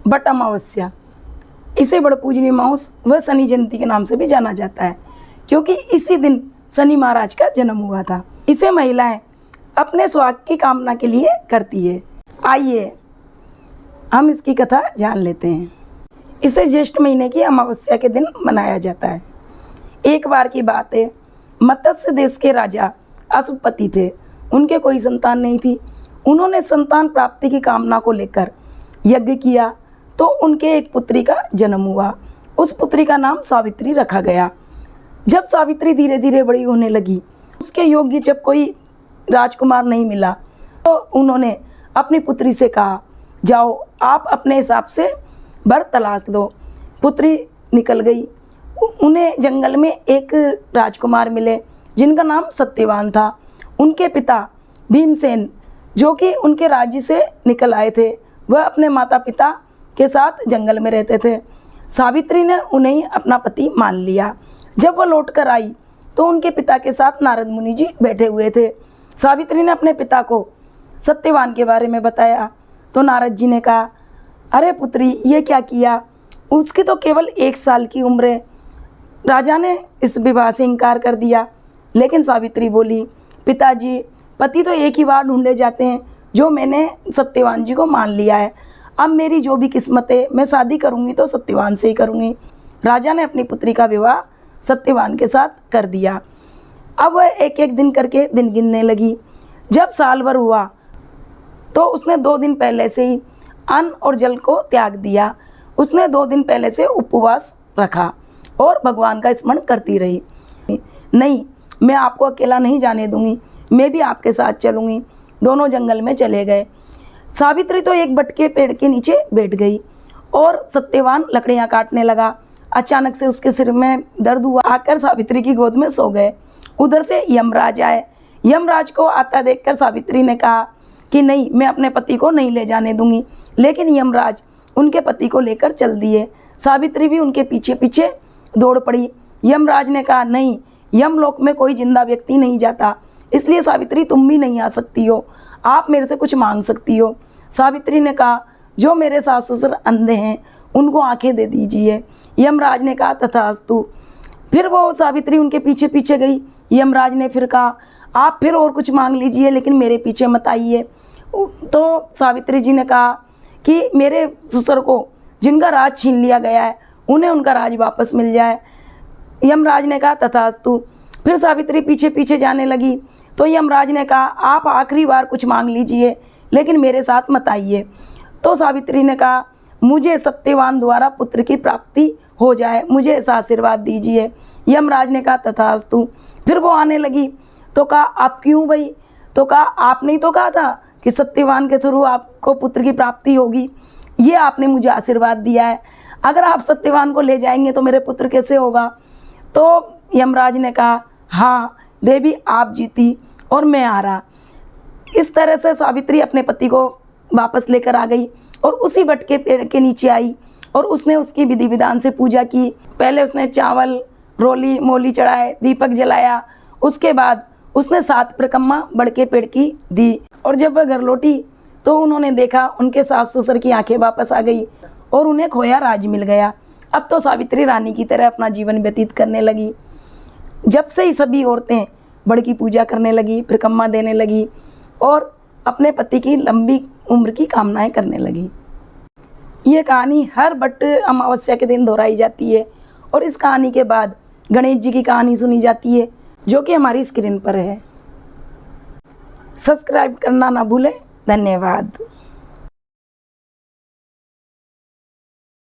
But अमावस्या, इसे बड़ पूजनीय मास व शनि जयंती के नाम से भी जाना जाता है, क्योंकि इसी दिन शनि महाराज का जन्म हुआ था। इसे महिलाएं अपने सुहाग की कामना के लिए करती है। आइए हम इसकी कथा जान लेते हैं। इसे ज्येष्ठ महीने की अमावस्या के दिन मनाया जाता है। एक बार की बात है, मत्स्य देश के राजा अशुभपति थे। उनके कोई संतान नहीं थी। उन्होंने संतान प्राप्ति की कामना को लेकर यज्ञ किया तो उनके एक पुत्री का जन्म हुआ। उस पुत्री का नाम सावित्री रखा गया। जब सावित्री धीरे धीरे बड़ी होने लगी, उसके योग्य जब कोई राजकुमार नहीं मिला तो उन्होंने अपनी पुत्री से कहा, जाओ आप अपने हिसाब से वर तलाश लो। पुत्री निकल गई। उन्हें जंगल में एक राजकुमार मिले जिनका नाम सत्यवान था। उनके पिता भीमसेन, जो कि उनके राज्य से निकल आए थे, वह अपने माता पिता के साथ जंगल में रहते थे। सावित्री ने उन्हें अपना पति मान लिया। जब वह लौट कर आई तो उनके पिता के साथ नारद मुनि जी बैठे हुए थे। सावित्री ने अपने पिता को सत्यवान के बारे में बताया तो नारद जी ने कहा, अरे पुत्री, ये क्या किया? उसकी तो केवल 1 साल की उम्र है। राजा ने इस विवाह से इनकार कर दिया। लेकिन सावित्री बोली, पिताजी, पति तो एक ही बार ढूंढे जाते हैं, जो मैंने सत्यवान जी को मान लिया है। अब मेरी जो भी किस्मत है, मैं शादी करूँगी तो सत्यवान से ही करूँगी। राजा ने अपनी पुत्री का विवाह सत्यवान के साथ कर दिया। अब वह एक एक दिन करके दिन गिनने लगी। जब साल भर हुआ तो उसने 2 दिन पहले से ही अन्न और जल को त्याग दिया। उसने 2 दिन पहले से उपवास रखा और भगवान का स्मरण करती रही। नहीं, मैं आपको अकेला नहीं जाने दूंगी, मैं भी आपके साथ चलूँगी। दोनों जंगल में चले गए। सावित्री तो एक बट के पेड़ के नीचे बैठ गई और सत्यवान लकड़ियाँ काटने लगा। अचानक से उसके सिर में दर्द हुआ। आकर सावित्री की गोद में सो गए। उधर से यमराज आए। यमराज को आता देखकर सावित्री ने कहा कि नहीं, मैं अपने पति को नहीं ले जाने दूंगी। लेकिन यमराज उनके पति को लेकर चल दिए। सावित्री भी उनके पीछे पीछे दौड़ पड़ी। यमराज ने कहा, नहीं, यमलोक में कोई जिंदा व्यक्ति नहीं जाता, इसलिए सावित्री तुम भी नहीं आ सकती हो। आप मेरे से कुछ मांग सकती हो। सावित्री ने कहा, जो मेरे सास ससुर अंधे हैं उनको आंखें दे दीजिए। यमराज ने कहा, तथास्तु। फिर वो सावित्री उनके पीछे पीछे गई। यमराज ने फिर कहा, आप फिर और कुछ मांग लीजिए, लेकिन मेरे पीछे मत आइए। तो सावित्री जी ने कहा कि मेरे ससुर को जिनका राज छीन लिया गया है, उन्हें उनका राज वापस मिल जाए। यमराज ने कहा, तथास्तु। फिर सावित्री पीछे पीछे जाने लगी तो यमराज ने कहा, आप आखिरी बार कुछ मांग लीजिए, लेकिन मेरे साथ मत आइए। तो सावित्री ने कहा, मुझे सत्यवान द्वारा पुत्र की प्राप्ति हो जाए, मुझे ऐसा आशीर्वाद दीजिए। यमराज ने कहा, तथास्तु। फिर वो आने लगी तो कहा, आप क्यों भाई? तो कहा, आपने ही तो कहा था कि सत्यवान के थ्रू आपको पुत्र की प्राप्ति होगी, ये आपने मुझे आशीर्वाद दिया है। अगर आप सत्यवान को ले जाएंगे तो मेरे पुत्र कैसे होगा? तो यमराज ने कहा, हाँ देवी, आप जीती और मैं हारा। इस तरह से सावित्री अपने पति को वापस लेकर आ गई और उसी बट के पेड़ के नीचे आई और उसने उसकी विधि विधान से पूजा की। पहले उसने चावल, रोली मोली चढ़ाए, दीपक जलाया। उसके बाद उसने 7 परिक्रमा बड़ के पेड़ की दी। और जब वह घर लौटी तो उन्होंने देखा उनके सास ससुर की आंखें वापस आ गई और उन्हें खोया राज मिल गया। अब तो सावित्री रानी की तरह अपना जीवन व्यतीत करने लगी। जब से ही सभी औरतें बड़ की पूजा करने लगी, परिक्रमा देने लगी और अपने पति की लंबी उम्र की कामनाएं करने लगी। ये कहानी हर बट अमावस्या के दिन दोहराई जाती है और इस कहानी के बाद गणेश जी की कहानी सुनी जाती है, जो कि हमारी स्क्रीन पर है। सब्सक्राइब करना ना भूलें। धन्यवाद।